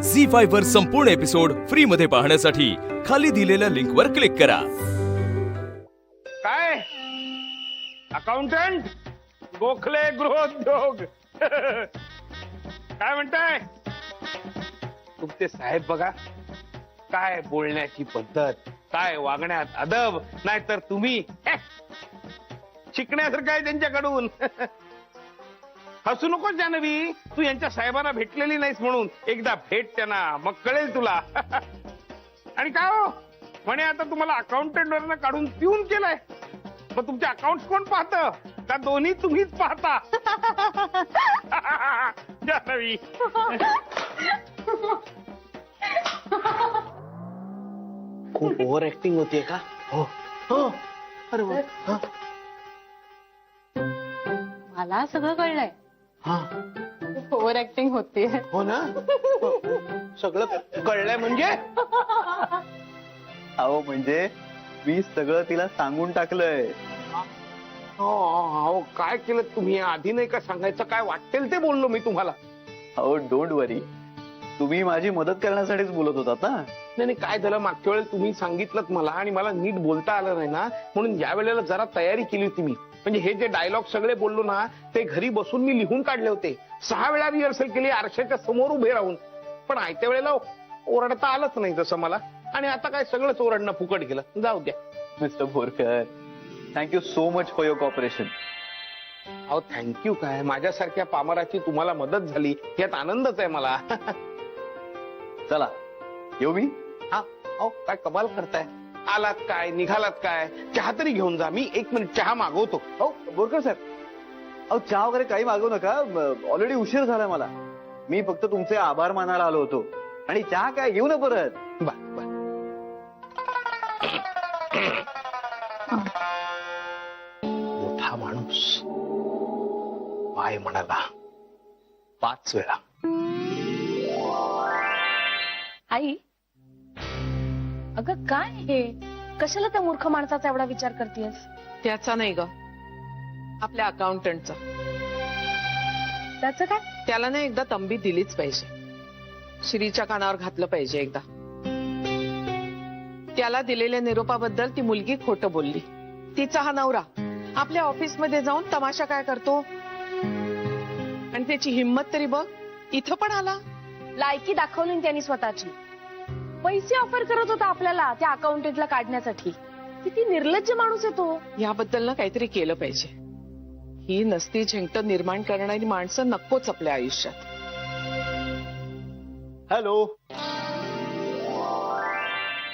झी5 वर संपूर्ण episode free मध्ये पाहण्यासाठी खाली दिलेल्या लिंक वर क्लिक करा. काय अकाउंटंट गोखले गृहोद्योग काय म्हणताय तुमचे साहेब बघा, काय बोलण्याची पद्धत, काय वागण्यात अदब, नाहीतर तुम्ही शिकण्यासारखं आहे त्यांच्याकडून. हसू नको जानवी, तू यांच्या साहेबांना भेटलेली नाहीस म्हणून एकदा भेट त्यांना, मग कळेल तुला. आणि काय हो म्हणे, आता तुम्हाला अकाउंटंट वरनं काढून पिऊन केलंय, मग तुमचे अकाउंट कोण पाहतं? का दोन्ही तुम्हीच पाहता? जानवी खूप ओव्हर ऍक्टिंग होतीये का? हो हो अरे वा. मला सगळं कळलंय. हा ओव्हर ऍक्टिंग होतीये. हो ना, सगळं कळलंय म्हणजे? अहो म्हणजे मी सगळं तिला सांगून टाकलंय. हो काय केलं तुम्ही? आधी नाही का सांगायचं? काय वाटेल ते बोललो मी तुम्हाला. अहो डोंट वरी, तुम्ही माझी मदत करण्यासाठीच बोलत होतात ना. नाही काय झालं, मागच्या वेळेला तुम्ही सांगितलं मला आणि मला नीट बोलता आलं नाही ना, म्हणून या वेळेला जरा तयारी केली होती मी. म्हणजे हे जे डायलॉग सगळे बोललो ना, ते घरी बसून मी लिहून काढले होते. 6 वेळा रिहर्सल केली आरशाच्या समोर उभे राहून, पण आयत्या वेळेला ओरडता आलंच नाही तसं मला. आणि आता काय सगळंच ओरडणं फुकट गेलं. जाऊ द्या. Mister Borkar, thank you so much for your cooperation. अहो थँक्यू काय, माझ्यासारख्या पामराची तुम्हाला मदत झाली यात आनंदच आहे मला. चला येऊ मी. हा अहो काय कमाल करताय, आलात काय निघालात काय? चहा तरी घेऊन जा. मी 1 मिनिट चहा मागवतो. हो बोरकर साहेब, अहो चहा वगैरे काही मागवू नका, ऑलरेडी उशीर झालाय मला. मी फक्त तुमचे आभार मानायला आलो होतो. आणि चहा काय घेऊ ना परत. बर. मोठा माणूस बाय म्हणाला 5 वेळा. आई, अगं काय हे? कशाला त्या मूर्ख माणसाचा एवढा विचार करतेस? त्याचा नाही ग, आपल्या अकाउंटंटचा. त्याचं काय? त्याला ना एकदा तंबी दिलीच पाहिजे. श्रीच्या कानावर घातलं पाहिजे एकदा. त्याला दिलेल्या निरोपाबद्दल ती मुलगी खोटं बोलली. तिचा हा नवरा आपल्या ऑफिसमध्ये जाऊन तमाशा काय करतो, आणि त्याची हिंमत तरी बघ, इथं पण आला. लायकी दाखवली त्यांनी स्वतःची. पैसे ऑफर करत होता आपल्याला त्या अकाउंटंटला काढण्यासाठी. किती निर्लज्ज माणूस आहे तो. याबद्दल ना काहीतरी केलं पाहिजे. ही नसती झेंगट निर्माण करणारी माणसं नकोच आपल्या आयुष्यात. हॅलो.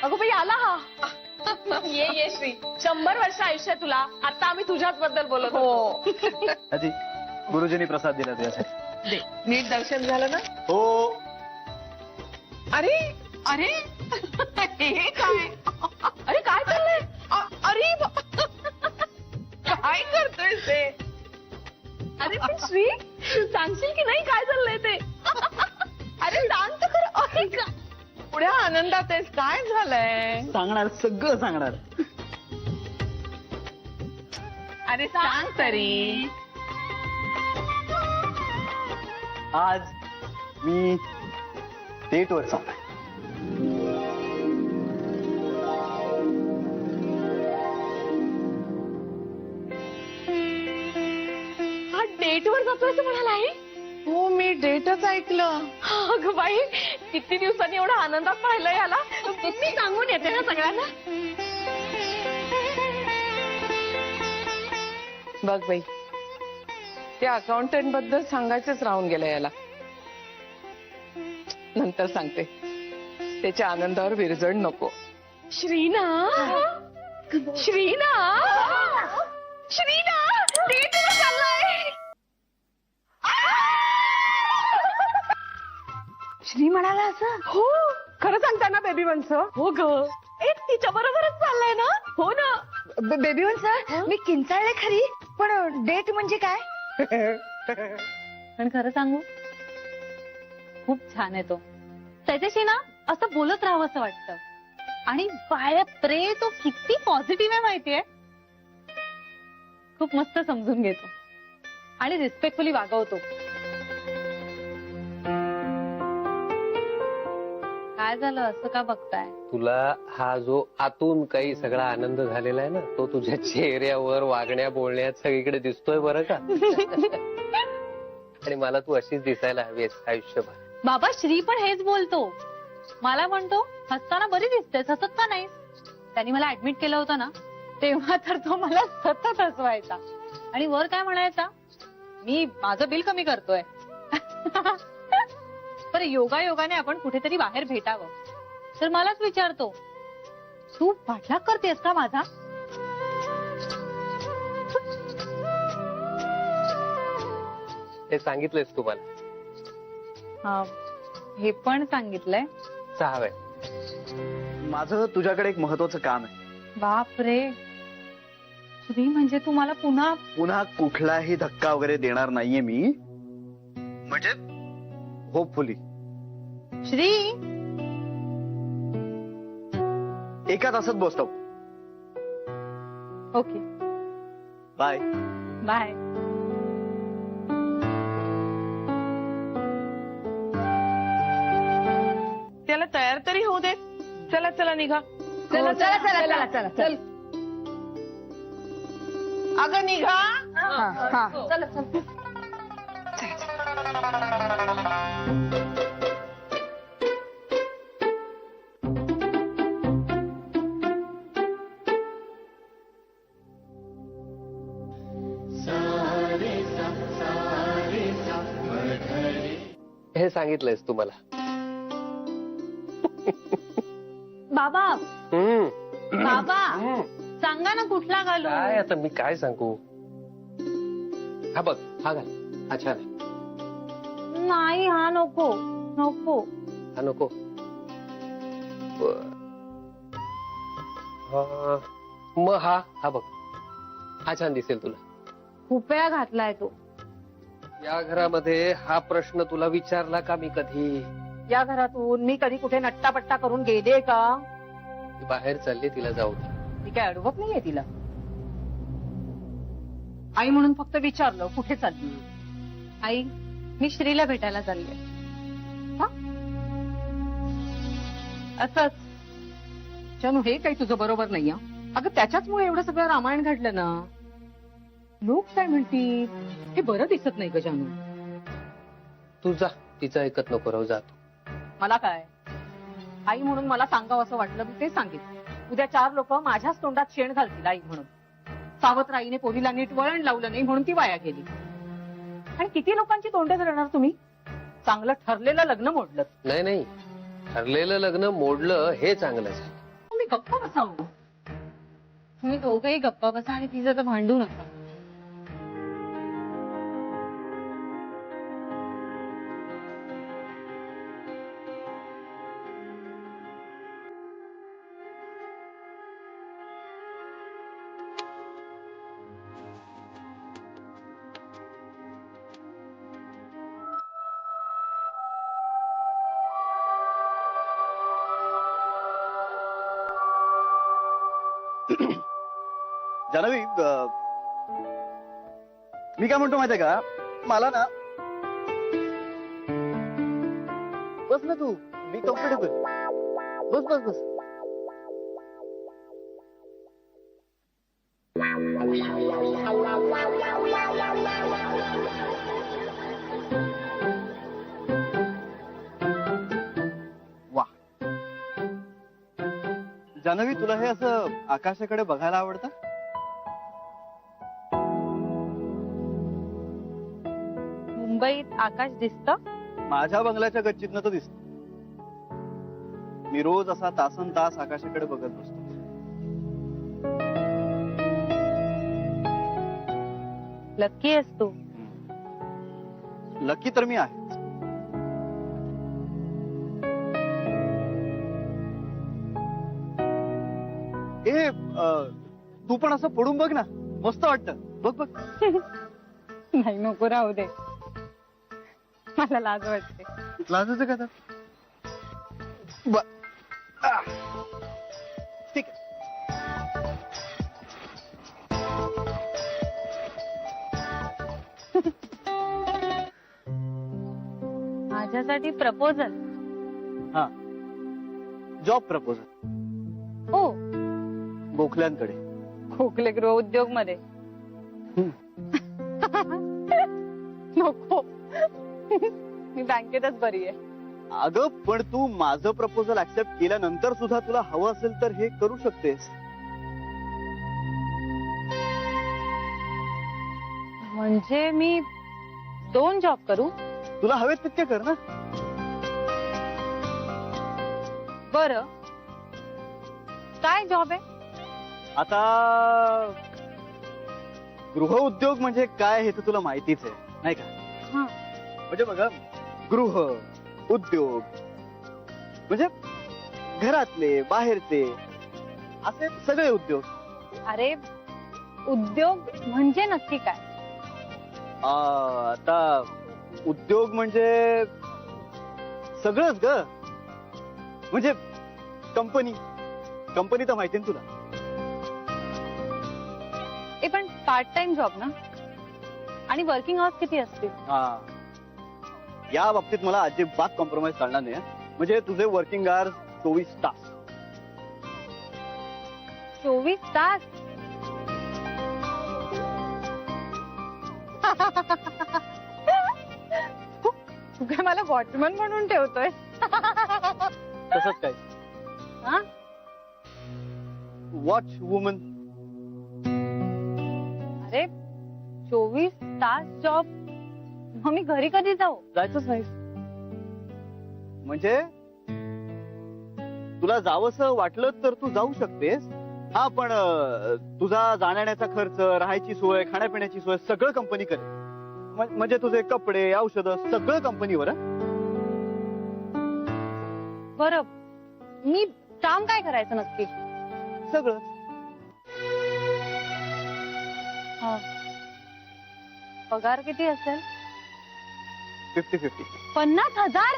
अगं बाई, आला हा. ये श्री, 100 वर्ष आयुष्य तुला. आता आम्ही तुझ्याच बद्दल बोलत होतो. आजी, गुरुजींनी प्रसाद दिला तुझ्यासाठी. नीट दर्शन झालं ना? हो. अरे अरे हे काय? अरे काय चाललंय? अरे काय करतोय ते? अरे पण श्री, सांगशील की नाही काय चाललंय ते? अरे सांग तर खरं. अरे का पुढ्या आनंदात आहेस, काय झालंय? सांगणार, सगळं सांगणार. अरे सांग तरी. आज मी डेटवर चाललोय. हा डेटवर जातोय असं म्हणाला आहे? हो, मी डेटच ऐकलं. अगं बाई, किती दिवसांनी एवढा आनंदात पाहिलं याला. मी सांगून येते ना सगळ्यांना. बघ बाई, त्या अकाउंटंट बद्दल सांगायचंच राहून गेलं याला. नंतर सांगते. त्याच्या आनंदावर विरजण नको. श्रीना, श्रीना, श्रीना, डेटवर चाललाय. श्री म्हणाला असं? हो. खरं सांगता ना बेबी वंश? हो ग. तिच्या बरोबरच चाललाय ना? हो ना. बेबी वंश, मी किंचाळले खरी, पण डेट म्हणजे काय? पण खरं सांगू, खूप छान आहे तो. त्याच्याशी ना असं बोलत राहावं असं वाटतं. आणि बाळ्या प्रे, तो किती पॉझिटिव्ह आहे माहितीये. खूप मस्त समजून घेतो आणि रिस्पेक्टफुली वागवतो. काय झालं असं का बघताय? तुला हा जो आतून काही सगळा आनंद झालेला आहे ना, तो तुझ्या चेहऱ्यावर, वागण्या बोलण्यात सगळीकडे दिसतोय बरं का. आणि मला तू अशीच दिसायला हवीस आयुष्यभर. बाबा श्री पण हेच बोलतो. मला म्हणतो हसताना बरी दिसतेस, हसत का नाही? त्यांनी मला ऍडमिट केलं होतं ना, तेव्हा तर तो मला सतत हसवायचा आणि वर काय म्हणायचा, मी माझं बिल कमी करतोय. तर योगायोगाने आपण कुठेतरी बाहेर भेटावं. तर मलाच विचारतो, तू पाठलाग करतेस का माझा? हे सांगितलंयस तू मला. हे पण सांगितलंय. 6 वेळा. माझं तुझ्याकडे एक महत्वाचं काम आहे. बापरे श्री, म्हणजे तू मला पुन्हा पुन्हा कुठलाही धक्का वगैरे देणार नाहीये मी, म्हणजे होपफुली श्री एका तासात बसतो. Okay bye. बाय. त्याला तयार तरी होऊ दे. चला चला निघा. चला चला चला चला चला चल. अगं निघा. हा चला चल. हे सांगितलंयस तू मला. बाबा हम्म. बाबा हम्म. सांगा ना कुठला घालू? काय आता मी काय सांगू. हा बघ, हा घाल. हा छान आहे. नाही हा नको नको. हा नको. बर. मग हा बघ, हा छान दिसेल तुला. खूप वेळा घातलाय तो. या घरामध्ये हा प्रश्न तुला विचारला का मी कधी? या घरातून मी कधी कुठे नट्टापट्टा करून गेले का? ती बाहेर चालली, तिला जाऊ दे. मी काय अडवत नाहीये तिला. आई म्हणून फक्त विचारलं कुठे चालली. आई मी श्रीला भेटायला चालले. असंच. जानू हे काही तुझं बरोबर नाही. अगं त्याच्याचमुळे एवढं सगळं रामायण घडलं ना. लोक काय म्हणतील हे बरं दिसत नाही ग जानू. तू जा, तिचं ऐकत नको राहू, जातो. मला काय, आई म्हणून मला सांगावं असं वाटलं मी ते सांगितलं. उद्या 4 लोक माझ्याच तोंडात शेण घालतील आई म्हणून. सावत्राईने पोरीला नीट वळण लावलं नाही म्हणून ती वाया गेली. आणि किती लोकांची तोंडे धरणार तुम्ही? चांगलं ठरलेलं लग्न मोडलं. नाही, ठरलेलं लग्न मोडलं हे चांगलं झालं. तुम्ही गप्पा बसावं. तुम्ही दोघंही गप्पा बसा आणि तिचं तर भांडू नका. जानवी, मी काय म्हणतो माहितीये का, मला ना बस ना तू, मी कम्फर्टेबल. बस बस बस. वा जानवी, तुला हे असं आकाशाकडे बघायला आवडतं? मुंबईत आकाश दिसतं? माझ्या बंगल्याच्या गच्चीतनं तर दिसत. मी रोज असा तासन तास आकाशाकडे बघत बसतो. लकी आहेस तू. लकी तर मी आहे. तू पण असं पडून बघ ना, मस्त वाटतं. बघ बघ. नाही नको, राहू दे. मला लाज वाटते. लाजायचं का तर? ठीक आहे. माझ्यासाठी प्रपोजल? हा, जॉब प्रपोजल हो गोखल्यांकडे. खोकले गृह उद्योग मध्ये. नको मी बँकेतच बरी आहे. अगं पण तू माझं प्रपोजल ऍक्सेप्ट केल्यानंतर सुद्धा तुला हवं असेल तर हे करू शकतेस. म्हणजे मी 2 जॉब करू? तुला हवेत तितके कर ना. बरं काय जॉब आहे? आता गृह उद्योग म्हणजे काय हे तर तुला माहितीच आहे नाही का. हा. म्हणजे बघा गृह उद्योग म्हणजे घरातले बाहेरचे असे सगळे उद्योग. अरे उद्योग म्हणजे नक्की काय? आता उद्योग म्हणजे सगळंच ग. म्हणजे कंपनी कंपनी तर माहिती ना तुला. ए पण पार्ट टाइम जॉब ना आणि वर्किंग आवर्स किती असतील? हा या बाबतीत मला अजिबात कॉम्प्रोमाइज चालणार नाही. म्हणजे तुझे वर्किंग आवर्स 24 तास. 24 तास? तू काय मला वॉचमन म्हणून ठेवतोय? तसंच काय हा? Watch woman. अरे 24 तास जॉब मग मी घरी कधी जाऊ? जायचंच नाही. म्हणजे तुला जावंसं वाटलं तर तू जाऊ शकतेस. हा पण तुझा जाण्याचा खर्च राहायची सोय खाण्यापिण्याची सोय सगळं कंपनी करेल. म्हणजे तुझे कपडे औषधं सगळं कंपनीवर. बरं मी काम काय करायचं नक्की? सगळं. हा. पगार किती असेल? 50-50. 50,000?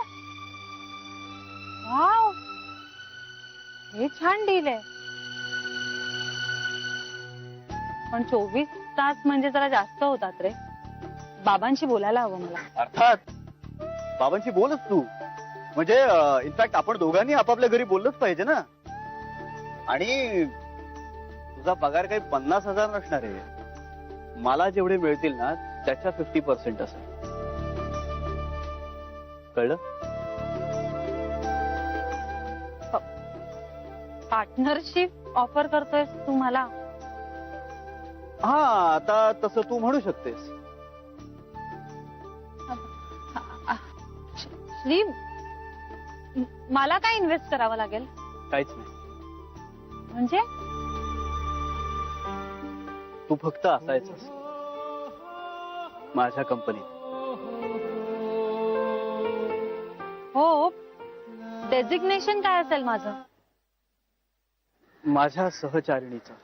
वाव हे छान डील आहे. पण 24 तास म्हणजे जरा जास्त होतात रे. बाबांशी बोलायला हवं मला. अर्थात बाबांशी बोलच तू. म्हणजे इनफॅक्ट आपण दोघांनी आपापल्या घरी बोललंच पाहिजे ना. आणि तुझा पगार काही 50,000 नसणार आहे. मला जेवढे मिळतील ना त्याच्या 50% असेल. कळलं? पार्टनरशिप ऑफर करतोय तू मला? हा आता तसं तू म्हणू शकतेस. श्री मला काय इन्व्हेस्ट करावं लागेल? काहीच नाही. म्हणजे तू फक्त असायचंस माझ्या कंपनीत. हो डेझिग्नेशन काय असेल माझं? माझ्या सहचारिणीचं.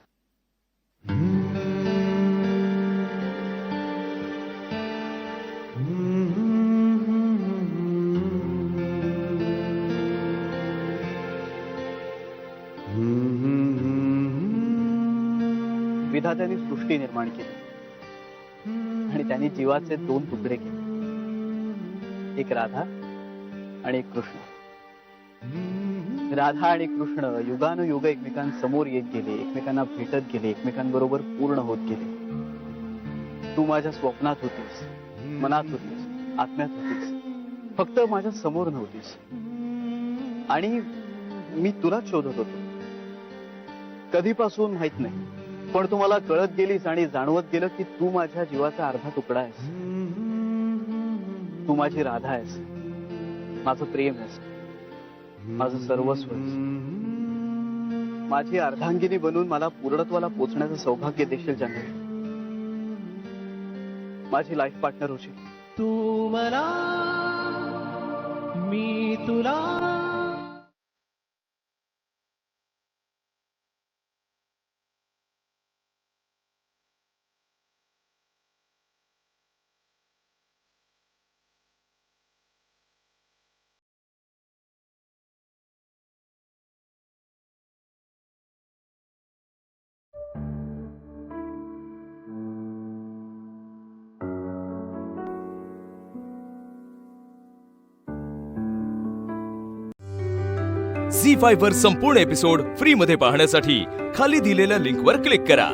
विधात्याने सृष्टी निर्माण केली आणि त्यांनी जीवाचे 2 तुकडे केले. एक राधा आणि एक कृष्ण. राधा आणि कृष्ण युगानुयुग एकमेकांसमोर येत गेले, एकमेकांना भेटत गेले, एकमेकांबरोबर पूर्ण होत गेले. तू माझ्या स्वप्नात होतीस, मनात होतीस, आत्म्यात होतीस, फक्त माझ्या समोर नव्हतीस. आणि मी तुलाच शोधत होतो. कधीपासून माहित नाही, पण तू मला कळत गेलीस आणि जाणवत गेलं की तू माझ्या जीवाचा अर्धा तुकडा आहेस. तू माझी राधा आहेस, माझं प्रेम आहेस, माझं सर्वस्व आहेस. माझी अर्धांगिनी बनून मला पूर्णत्वाला पोचण्याचं सौभाग्य देशील जान्हवी. माझी लाईफ पार्टनर होशील. तू मला मी तुला. झी5 वर संपूर्ण एपिसोड फ्री मध्ये पाहण्यासाठी खाली दिलेल्या लिंकवर क्लिक करा.